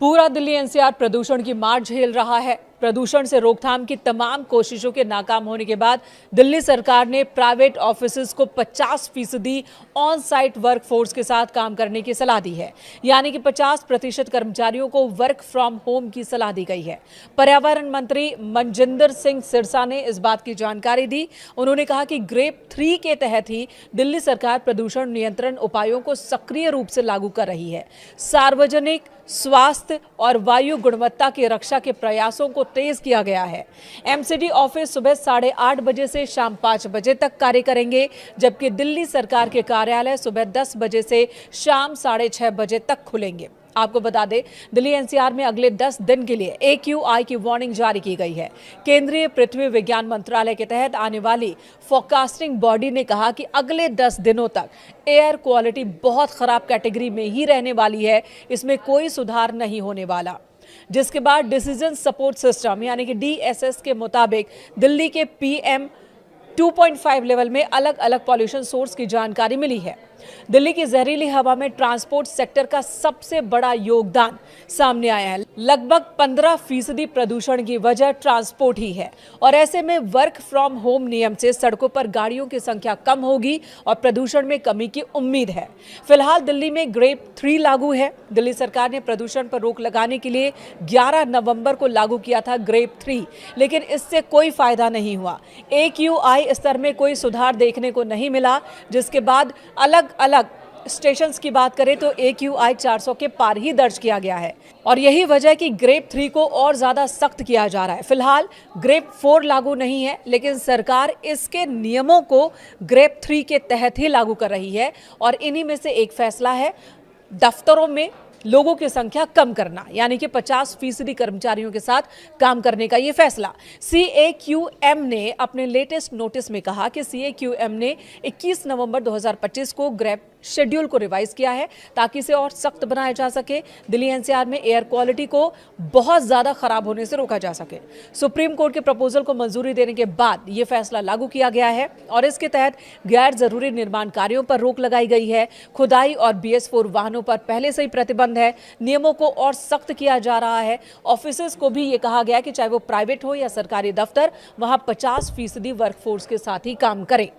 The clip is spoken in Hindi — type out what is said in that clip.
पूरा दिल्ली एनसीआर प्रदूषण की मार झेल रहा है। प्रदूषण से रोकथाम की तमाम कोशिशों के नाकाम होने के बाद दिल्ली सरकार ने प्राइवेट ऑफिसेज को 50% ऑन साइट वर्क फोर्स के साथ काम करने की सलाह दी है। यानी कि 50% कर्मचारियों को वर्क फ्रॉम होम की सलाह दी गई है। पर्यावरण मंत्री मनजिंदर सिंह सिरसा ने इस बात की जानकारी दी। उन्होंने कहा कि ग्रेप 3 के तहत ही दिल्ली सरकार प्रदूषण नियंत्रण उपायों को सक्रिय रूप से लागू कर रही है। सार्वजनिक स्वास्थ्य और वायु गुणवत्ता की रक्षा के प्रयासों को तेज किया गया है। एमसीडी ऑफिस सुबह 8:30 बजे से शाम 5 बजे तक कार्य करेंगे, जबकि दिल्ली सरकार के कार्यालय सुबह 10 बजे से शाम 6:30 बजे तक खुलेंगे। आपको बता दें, दिल्ली एनसीआर में अगले 10 दिन के लिए AQI की वार्निंग जारी की गई है। केंद्रीय पृथ्वी विज्ञान मंत्रालय के तहत आने वाली फोरकास्टिंग बॉडी ने कहा कि अगले 10 दिनों तक एयर क्वालिटी बहुत खराब कैटेगरी में ही रहने वाली है, इसमें कोई सुधार नहीं होने वाला। जिसके बाद डिसीजन सपोर्ट सिस्टम यानी कि DSS के मुताबिक दिल्ली के PM 2.5 लेवल में अलग अलग पॉल्यूशन सोर्स की जानकारी मिली है। दिल्ली की जहरीली हवा में ट्रांसपोर्ट सेक्टर का सबसे बड़ा योगदान सामने आया है। लगभग 15% प्रदूषण की वजह ट्रांसपोर्ट ही है और ऐसे में वर्क फ्रॉम होम नियम से सड़कों पर गाड़ियों की संख्या कम होगी और प्रदूषण में कमी की उम्मीद है। फिलहाल दिल्ली में ग्रेप 3 लागू है। दिल्ली सरकार ने प्रदूषण पर रोक लगाने के लिए 11 नवंबर को लागू किया था ग्रेप 3, लेकिन इससे कोई फायदा नहीं हुआ। AQI स्तर में कोई सुधार देखने को नहीं मिला, जिसके बाद अलग स्टेशंस की बात करें तो AQI 400 के पार ही दर्ज किया गया है और यही वजह कि ग्रेप 3 को और ज्यादा सख्त किया जा रहा है। फिलहाल ग्रेप 4 लागू नहीं है, लेकिन सरकार इसके नियमों को ग्रेप 3 के तहत ही लागू कर रही है और इन्हीं में से एक फैसला है दफ्तरों में लोगों की संख्या कम करना, यानी कि 50% कर्मचारियों के साथ काम करने का ये फैसला। CAQM ने अपने लेटेस्ट नोटिस में कहा कि CAQM ने 21 नवंबर 2025 को ग्रेप शेड्यूल को रिवाइज किया है ताकि इसे और सख्त बनाया जा सके। दिल्ली एनसीआर में एयर क्वालिटी को बहुत ज्यादा खराब होने से रोका जा सके। सुप्रीम कोर्ट के प्रपोजल को मंजूरी देने के बाद यह फैसला लागू किया गया है और इसके तहत गैर जरूरी निर्माण कार्यों पर रोक लगाई गई है। खुदाई और BS4 वाहनों पर पहले से ही प्रतिबंध है। नियमों को और सख्त किया जा रहा है। ऑफिसेज को भी ये कहा गया कि चाहे वो प्राइवेट हो या सरकारी दफ्तर, वहां 50% वर्कफोर्स के साथ ही काम करें।